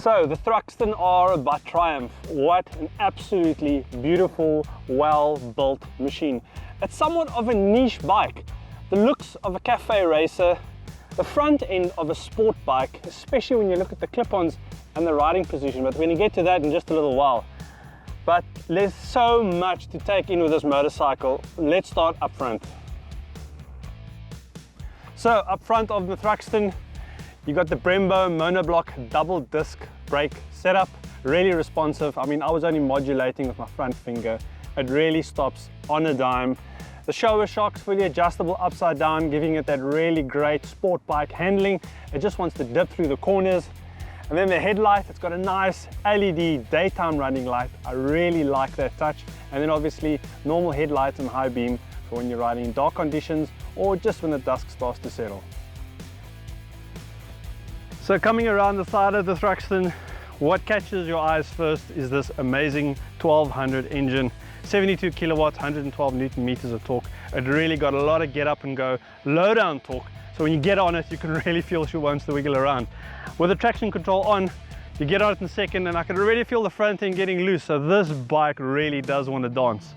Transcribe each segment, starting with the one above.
So the Thruxton R by Triumph, what an absolutely beautiful, well-built machine. It's somewhat of a niche bike. The looks of a cafe racer, the front end of a sport bike, especially when you look at the clip-ons and the riding position, but we're going to get to that in just a little while. But there's so much to take in with this motorcycle. Let's start up front. So up front of the Thruxton, you got the Brembo monoblock double disc brake setup, really responsive. I mean, I was only modulating with my front finger. It really stops on a dime. The shower shocks fully adjustable upside down, giving it that really great sport bike handling. It just wants to dip through the corners. And then the headlight, it's got a nice LED daytime running light. I really like that touch. And then obviously normal headlights and high beam for when you're riding in dark conditions or just when the dusk starts to settle. So coming around the side of the Thruxton, what catches your eyes first is this amazing 1200 engine, 72 kilowatts, 112 Newton meters of torque. It really got a lot of get up and go, low down torque. So when you get on it, you can really feel she wants to wiggle around. With the traction control on, you get on it in a second and I can already feel the front end getting loose. So this bike really does want to dance.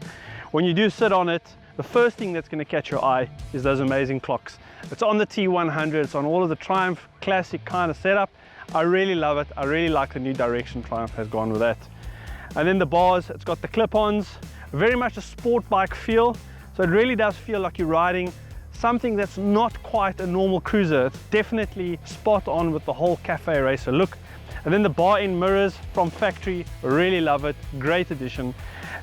When you do sit on it, the first thing that's going to catch your eye is those amazing clocks. It's on the T100, it's on all of the Triumph classic kind of setup. I really love it. I really like the new direction Triumph has gone with that. And then the bars, it's got the clip-ons, very much a sport bike feel. So it really does feel like you're riding something that's not quite a normal cruiser. It's definitely spot on with the whole cafe racer look. And then the bar end mirrors from factory, really love it, great addition.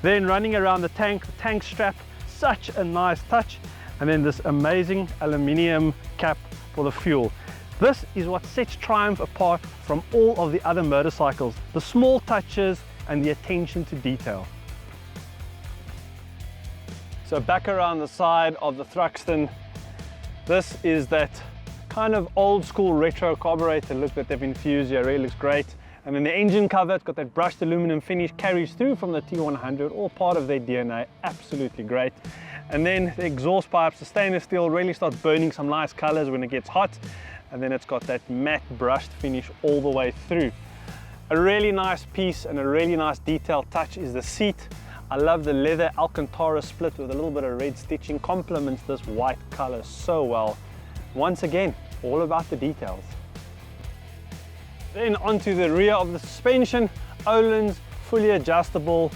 Then running around the tank strap, such a nice touch. And then this amazing aluminium cap for the fuel. This is what sets Triumph apart from all of the other motorcycles, the small touches and the attention to detail. So back around the side of the Thruxton, this is that kind of old school retro carburetor look that they've infused here. Really looks great. And then the engine cover, it's got that brushed aluminum finish, carries through from the T100, all part of their DNA, absolutely great. And then the exhaust pipes, the stainless steel, really starts burning some nice colors when it gets hot. And then it's got that matte brushed finish all the way through. A really nice piece and a really nice detailed touch is the seat. I love the leather Alcantara split with a little bit of red stitching, complements this white color so well. Once again, all about the details. Then onto the rear of the suspension, Öhlins, fully adjustable.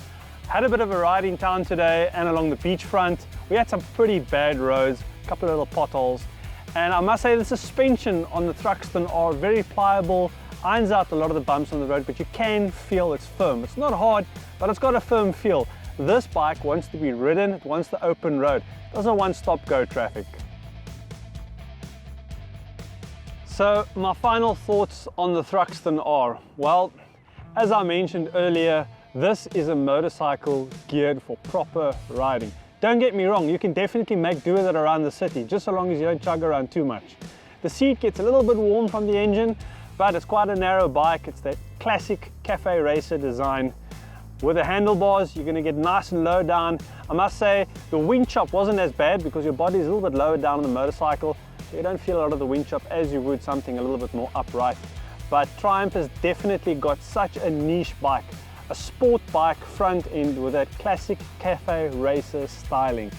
Had a bit of a ride in town today and along the beachfront. We had some pretty bad roads, a couple of little potholes. And I must say the suspension on the Thruxton are very pliable, irons out a lot of the bumps on the road, but you can feel it's firm. It's not hard, but it's got a firm feel. This bike wants to be ridden, it wants the open road. It doesn't want stop-go traffic. So my final thoughts on the Thruxton R. Well, as I mentioned earlier, this is a motorcycle geared for proper riding. Don't get me wrong, you can definitely make do with it around the city, just so long as you don't chug around too much. The seat gets a little bit warm from the engine, but it's quite a narrow bike. It's that classic cafe racer design. With the handlebars, you're going to get nice and low down. I must say, the wind chop wasn't as bad because your body is a little bit lower down on the motorcycle, so you don't feel a lot of the wind chop as you would something a little bit more upright. But Triumph has definitely got such a niche bike. a sport bike front end with that classic cafe racer styling.